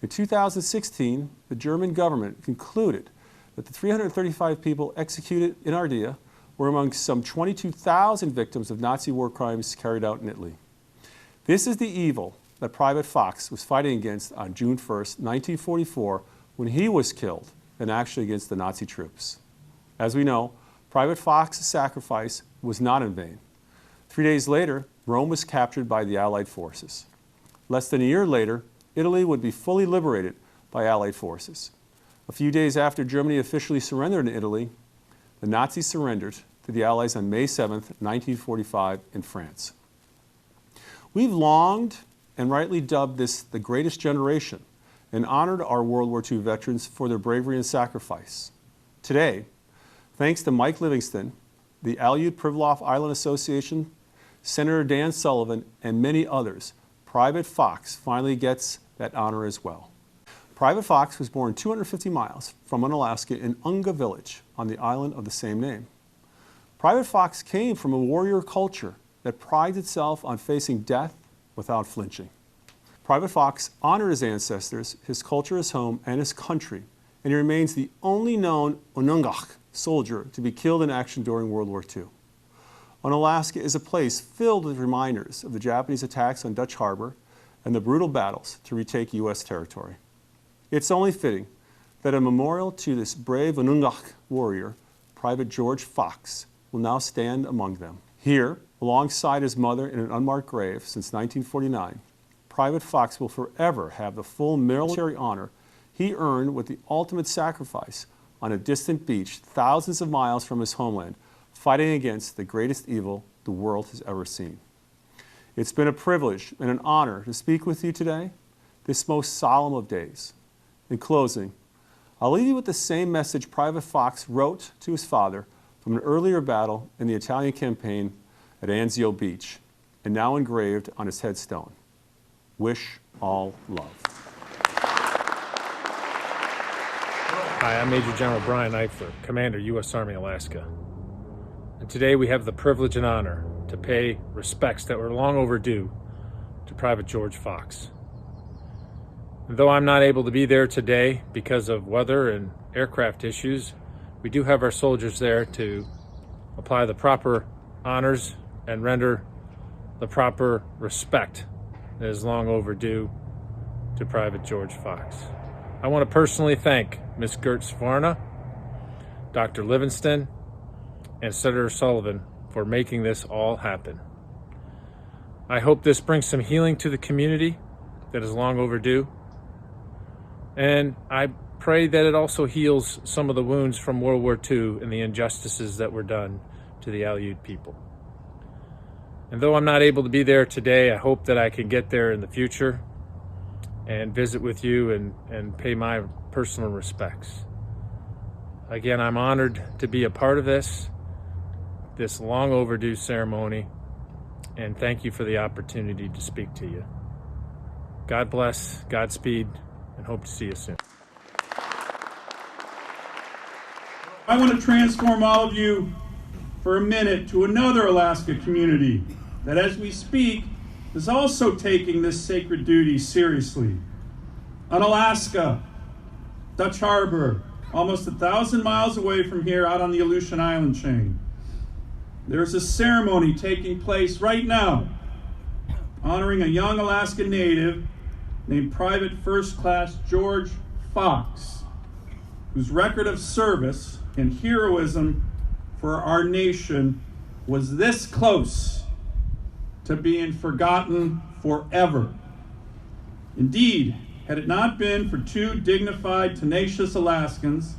In 2016, the German government concluded that the 335 people executed in Ardea were among some 22,000 victims of Nazi war crimes carried out in Italy. This is the evil that Private Fox was fighting against on June 1st, 1944, when he was killed in action against the Nazi troops. As we know, Private Fox's sacrifice was not in vain. 3 days later, Rome was captured by the Allied forces. Less than a year later, Italy would be fully liberated by Allied forces. A few days after Germany officially surrendered in Italy, the Nazis surrendered to the Allies on May 7th, 1945 in France. We've longed and rightly dubbed this the greatest generation and honored our World War II veterans for their bravery and sacrifice. Today, thanks to Mike Livingston, the Aleut Pribilof Island Association, Senator Dan Sullivan, and many others, Private Fox finally gets that honor as well. Private Fox was born 250 miles from Unalaska in Unga Village on the island of the same name. Private Fox came from a warrior culture that prides itself on facing death without flinching. Private Fox honored his ancestors, his culture, his home, and his country, and he remains the only known Unangax soldier to be killed in action during World War II. Unalaska is a place filled with reminders of the Japanese attacks on Dutch Harbor and the brutal battles to retake U.S. territory. It's only fitting that a memorial to this brave Unangax warrior, Private George Fox, will now stand among them. Here, alongside his mother in an unmarked grave since 1949, Private Fox will forever have the full military honor he earned with the ultimate sacrifice on a distant beach thousands of miles from his homeland, fighting against the greatest evil the world has ever seen. It's been a privilege and an honor to speak with you today, this most solemn of days. In closing, I'll leave you with the same message Private Fox wrote to his father from an earlier battle in the Italian campaign at Anzio Beach, and now engraved on his headstone. Wish all love. Hi, I'm Major General Brian Eichler, Commander, U.S. Army, Alaska. And today we have the privilege and honor to pay respects that were long overdue to Private George Fox. And though I'm not able to be there today because of weather and aircraft issues, we do have our soldiers there to apply the proper honors and render the proper respect that is long overdue to Private George Fox. I want to personally thank Ms. Gertz Varna, Dr. Livingston, and Senator Sullivan for making this all happen. I hope this brings some healing to the community that is long overdue, and I pray that it also heals some of the wounds from World War II and the injustices that were done to the Aleut people. And though I'm not able to be there today, I hope that I can get there in the future and visit with you and pay my personal respects. Again, I'm honored to be a part of this long overdue ceremony, and thank you for the opportunity to speak to you. God bless, Godspeed, and hope to see you soon. I want to transform all of you for a minute to another Alaska community that, as we speak, is also taking this sacred duty seriously. Unalaska, Dutch Harbor, almost 1,000 miles away from here out on the Aleutian Island chain. There's a ceremony taking place right now honoring a young Alaska native named Private First Class George Fox, whose record of service and heroism for our nation was this close to being forgotten forever. Indeed, had it not been for two dignified, tenacious Alaskans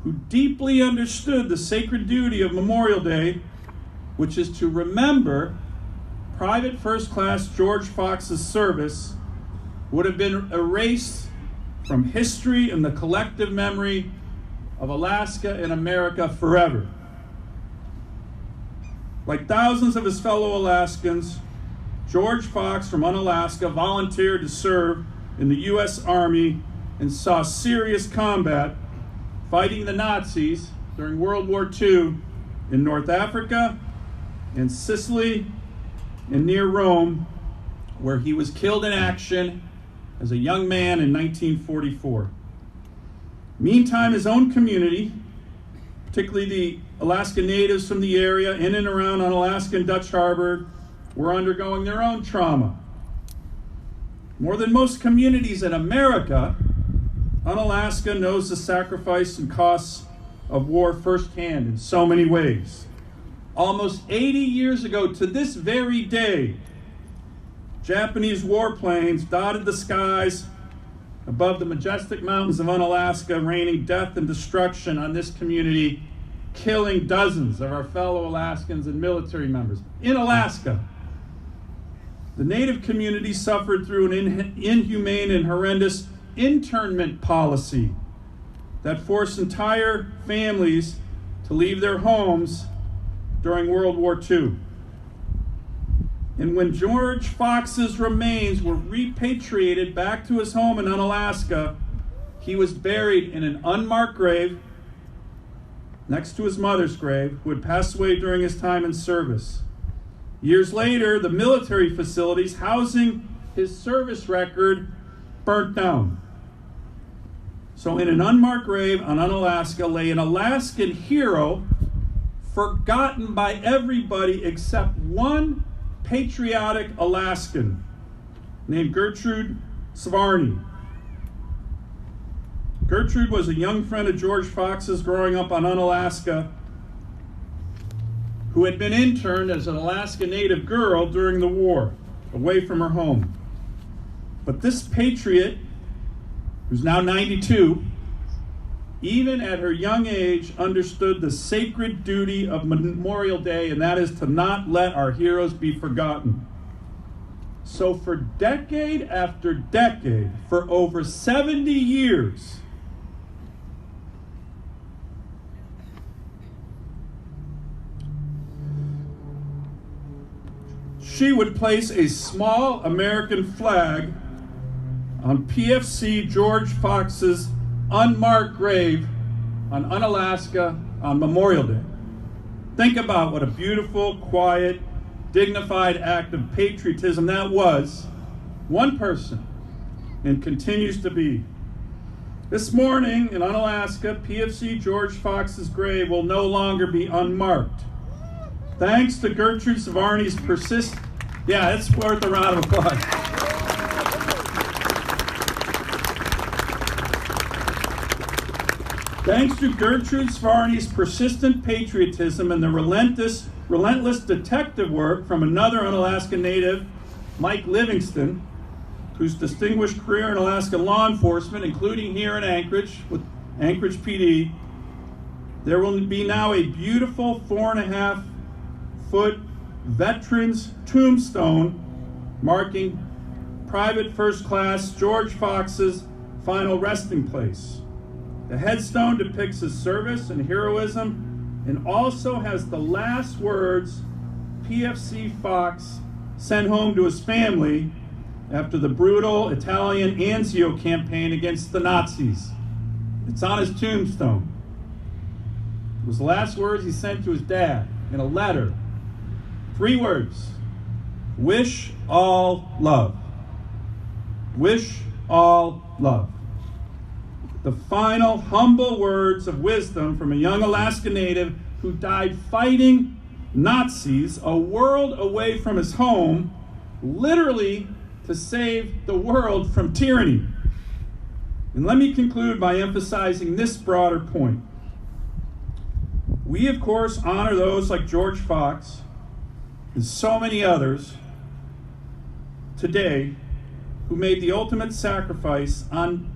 who deeply understood the sacred duty of Memorial Day which is to remember Private First Class George Fox's service, would have been erased from history and the collective memory of Alaska and America forever. Like thousands of his fellow Alaskans, George Fox from Unalaska volunteered to serve in the U.S. Army and saw serious combat fighting the Nazis during World War II in North Africa, in Sicily, and near Rome, where he was killed in action as a young man in 1944. Meantime, his own community, particularly the Alaska natives from the area in and around Unalaska and Dutch Harbor, were undergoing their own trauma. More than most communities in America, Unalaska knows the sacrifice and costs of war firsthand in so many ways. Almost 80 years ago to this very day, Japanese warplanes dotted the skies above the majestic mountains of Unalaska, raining death and destruction on this community, killing dozens of our fellow Alaskans and military members in Alaska. The native community suffered through an inhumane and horrendous internment policy that forced entire families to leave their homes during World War II. And when George Fox's remains were repatriated back to his home in Unalaska, he was buried in an unmarked grave next to his mother's grave, who had passed away during his time in service. Years later, the military facilities housing his service record burnt down. So in an unmarked grave on Unalaska lay an Alaskan hero forgotten by everybody except one patriotic Alaskan named Gertrude Svarny. Gertrude was a young friend of George Fox's growing up on Unalaska, who had been interned as an Alaska Native girl during the war, away from her home. But this patriot, who's now 92, even at her young age, understood the sacred duty of Memorial Day, and that is to not let our heroes be forgotten. So for decade after decade, for over 70 years, she would place a small American flag on PFC George Fox's unmarked grave on Unalaska on Memorial Day. Think about what a beautiful, quiet, dignified act of patriotism that was. One person, and continues to be. This morning in Unalaska, PFC George Fox's grave will no longer be unmarked. Thanks to Gertrude Svarny's yeah, it's worth a round of applause. Thanks to Gertrude Svarny's persistent patriotism and the relentless detective work from another Unalaska native, Mike Livingston, whose distinguished career in Alaska law enforcement, including here in Anchorage with Anchorage PD, there will be now a beautiful 4.5-foot veteran's tombstone marking Private First Class George Fox's final resting place. The headstone depicts his service and heroism and also has the last words PFC Fox sent home to his family after the brutal Italian Anzio campaign against the Nazis. It's on his tombstone. It was the last words he sent to his dad in a letter. 3 words: wish all love. Wish all love. The final humble words of wisdom from a young Alaska native who died fighting Nazis a world away from his home, literally to save the world from tyranny. And let me conclude by emphasizing this broader point. We, of course, honor those like George Fox and so many others today who made the ultimate sacrifice on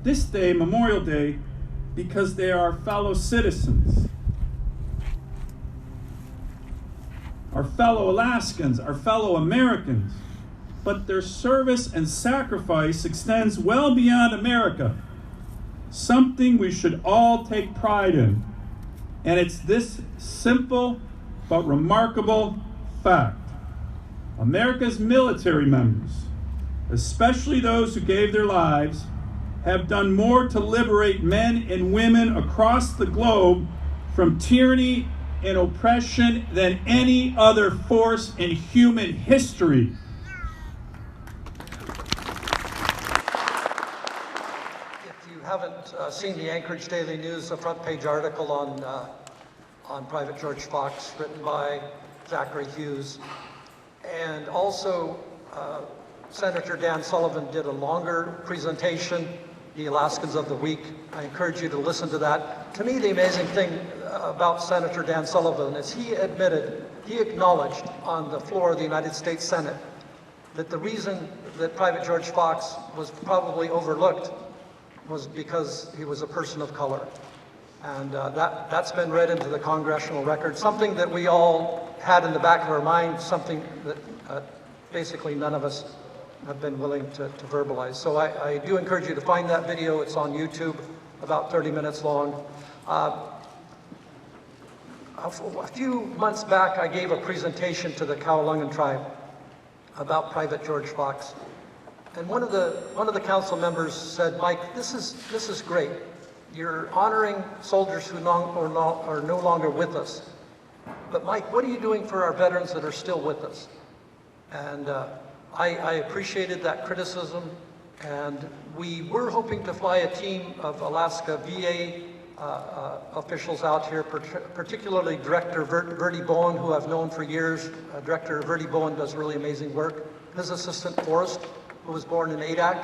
this day, Memorial Day, because they are fellow citizens. our fellow Alaskans, our fellow Americans. But their service and sacrifice extends well beyond America, something we should all take pride in. And it's this simple but remarkable fact. America's military members, especially those who gave their lives, have done more to liberate men and women across the globe from tyranny and oppression than any other force in human history. If you haven't seen the Anchorage Daily News, a front page article on Private George Fox, written by Zachary Hughes, and also Senator Dan Sullivan did a longer presentation, The Alaskans of the Week. I encourage you to listen to that. To me, the amazing thing about Senator Dan Sullivan is he acknowledged on the floor of the United States Senate that the reason that Private George Fox was probably overlooked was because he was a person of color. And that's been read into the congressional record, something that we all had in the back of our mind, something that basically none of us have been willing to verbalize. So I do encourage you to find that video. It's on YouTube, about 30 minutes long. A few months back, I gave a presentation to the Kowalungan tribe about Private George Fox. And one of the council members said, "Mike, this is great. You're honoring soldiers who are no longer with us. But Mike, what are you doing for our veterans that are still with us?" And I appreciated that criticism, and we were hoping to fly a team of Alaska VA officials out here, particularly Director Verdi Bowen, who I've known for years. Director Verdi Bowen does really amazing work. His assistant, Forrest, who was born in Adak,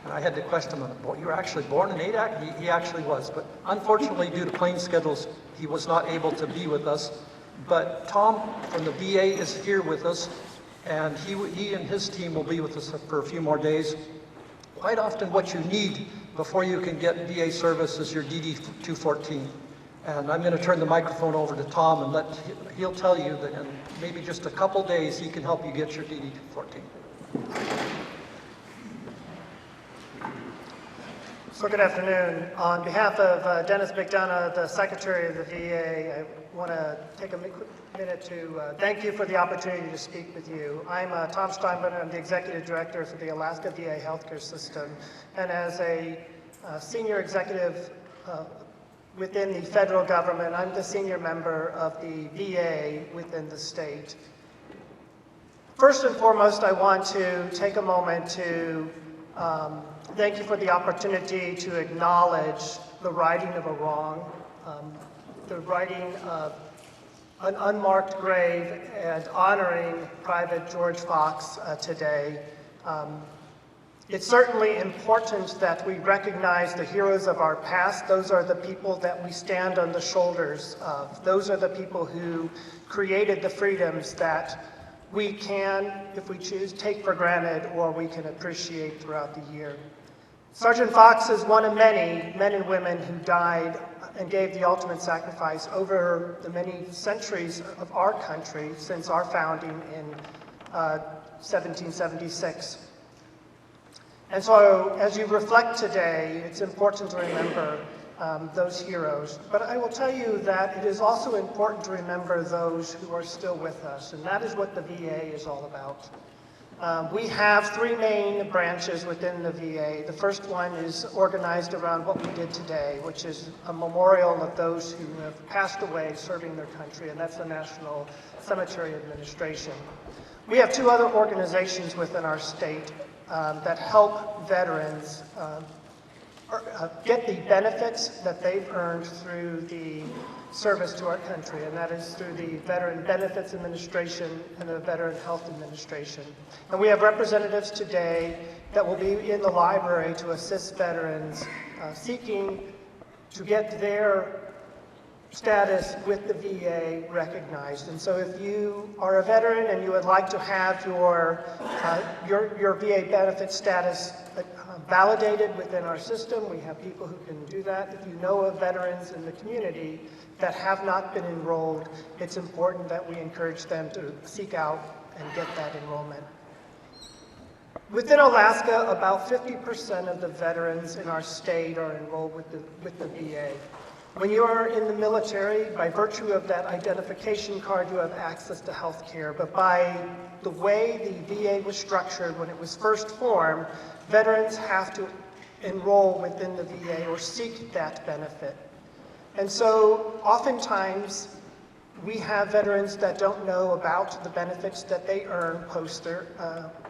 and I had to question him, "Well, you were actually born in Adak?" He actually was, but unfortunately, due to plane schedules, he was not able to be with us. But Tom from the VA is here with us, and he and his team will be with us for a few more days. Quite often what you need before you can get VA service is your DD-214. And I'm going to turn the microphone over to Tom, and he'll tell you that in maybe just a couple days he can help you get your DD-214. So good afternoon. On behalf of Dennis McDonough, the Secretary of the VA, I want to take a minute to thank you for the opportunity to speak with you. I'm Tom Steinbrenner. I'm the Executive Director for the Alaska VA Healthcare System. And as a senior executive within the federal government, I'm the senior member of the VA within the state. First and foremost, I want to take a moment to thank you for the opportunity to acknowledge the righting of a wrong, the righting of an unmarked grave, and honoring Private George Fox today. It's certainly important that we recognize the heroes of our past. Those are the people that we stand on the shoulders of. Those are the people who created the freedoms that we can, if we choose, take for granted or we can appreciate throughout the year. Sergeant Fox is one of many men and women who died and gave the ultimate sacrifice over the many centuries of our country since our founding in 1776. And so as you reflect today, it's important to remember those heroes. But I will tell you that it is also important to remember those who are still with us, and that is what the VA is all about. We have three main branches within the VA. The first one is organized around what we did today, which is a memorial of those who have passed away serving their country, and that's the National Cemetery Administration. We have two other organizations within our state that help veterans get the benefits that they've earned through the service to our country, and that is through the Veteran Benefits Administration and the Veteran Health Administration. And we have representatives today that will be in the library to assist veterans seeking to get their status with the VA recognized. And so if you are a veteran and you would like to have your VA benefit status validated within our system. We have people who can do that. If you know of veterans in the community that have not been enrolled, it's important that we encourage them to seek out and get that enrollment. Within Alaska, about 50% of the veterans in our state are enrolled with the VA. When you are in the military, by virtue of that identification card, you have access to health care. But by the way the VA was structured when it was first formed, veterans have to enroll within the VA or seek that benefit. And so oftentimes, we have veterans that don't know about the benefits that they earn post their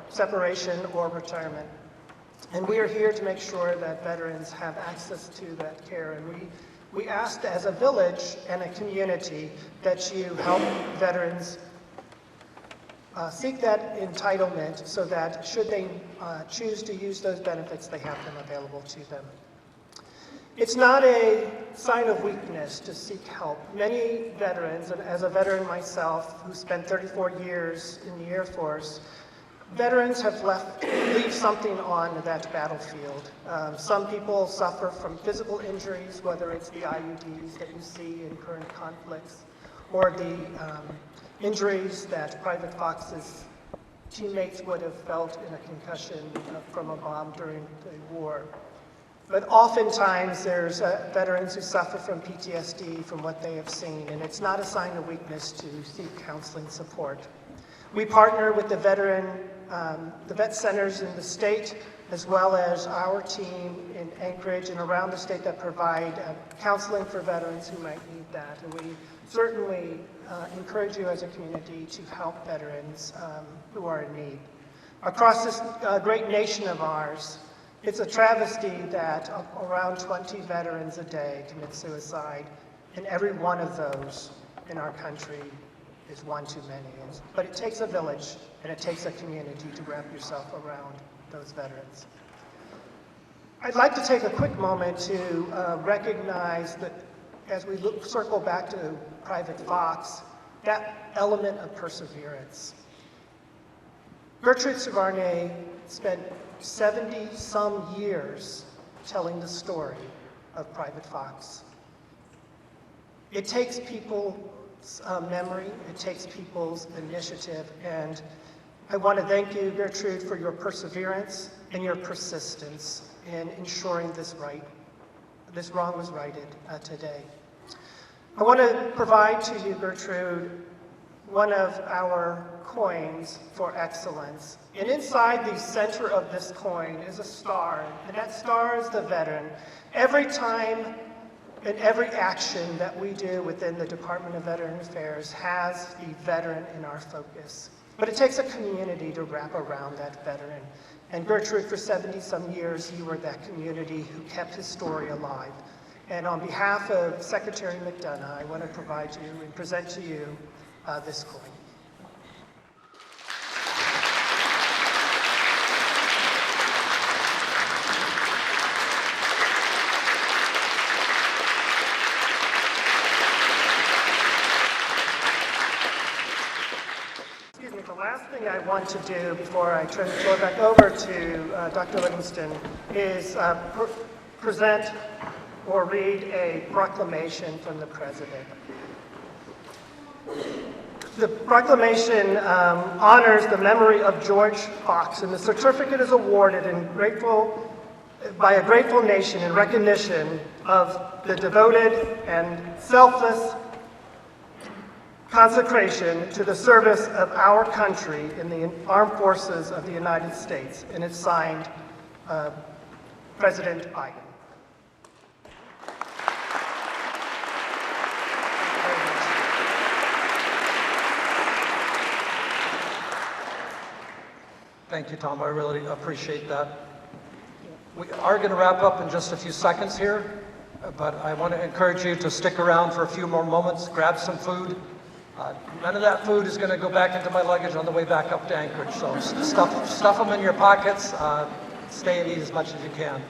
separation or retirement. And we are here to make sure that veterans have access to that care. And we ask as a village and a community that you help veterans seek that entitlement so that should they choose to use those benefits, they have them available to them. It's not a sign of weakness to seek help. Many veterans, and as a veteran myself who spent 34 years in the Air Force, veterans have leave something on that battlefield. Some people suffer from physical injuries, whether it's the IUDs that you see in current conflicts, or the injuries that Private Fox's teammates would have felt in a concussion from a bomb during the war. But oftentimes there's veterans who suffer from PTSD from what they have seen, and it's not a sign of weakness to seek counseling support. We partner with the vet centers in the state, as well as our team in Anchorage and around the state that provide counseling for veterans who might need that. And we certainly encourage you as a community to help veterans who are in need. Across this great nation of ours, it's a travesty that around 20 veterans a day commit suicide, and every one of those in our country is one too many. But it takes a village and it takes a community to wrap yourself around those veterans. I'd like to take a quick moment to recognize that as we circle back to Private Fox, that element of perseverance. Gertrude Savarney spent 70-some years telling the story of Private Fox. It takes people's memory, it takes people's initiative, and I want to thank you, Gertrude, for your perseverance and your persistence in ensuring this wrong was righted today. I want to provide to you, Gertrude, one of our coins for excellence. And inside the center of this coin is a star, and that star is the veteran. Every time and every action that we do within the Department of Veteran Affairs has the veteran in our focus. But it takes a community to wrap around that veteran. And Gertrude, for 70-some years, you were that community who kept his story alive. And on behalf of Secretary McDonough, I want to provide you and present to you this coin. The last thing I want to do before I turn the floor back over to Dr. Livingston is present or read a proclamation from the President. The proclamation honors the memory of George Fox, and the certificate is awarded by a grateful nation in recognition of the devoted and selfless consecration to the service of our country in the armed forces of the United States, and it's signed President Biden. Thank you, Tom. I really appreciate that. We are going to wrap up in just a few seconds here, but I want to encourage you to stick around for a few more moments, grab some food. None of that food is going to go back into my luggage on the way back up to Anchorage, so stuff them in your pockets, stay and eat as much as you can.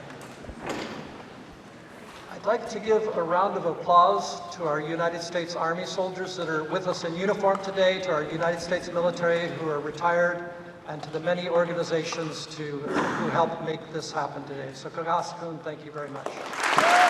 I'd like to give a round of applause to our United States Army soldiers that are with us in uniform today, to our United States military who are retired. and to the many organizations who helped make this happen today. So Kagaskun, thank you very much.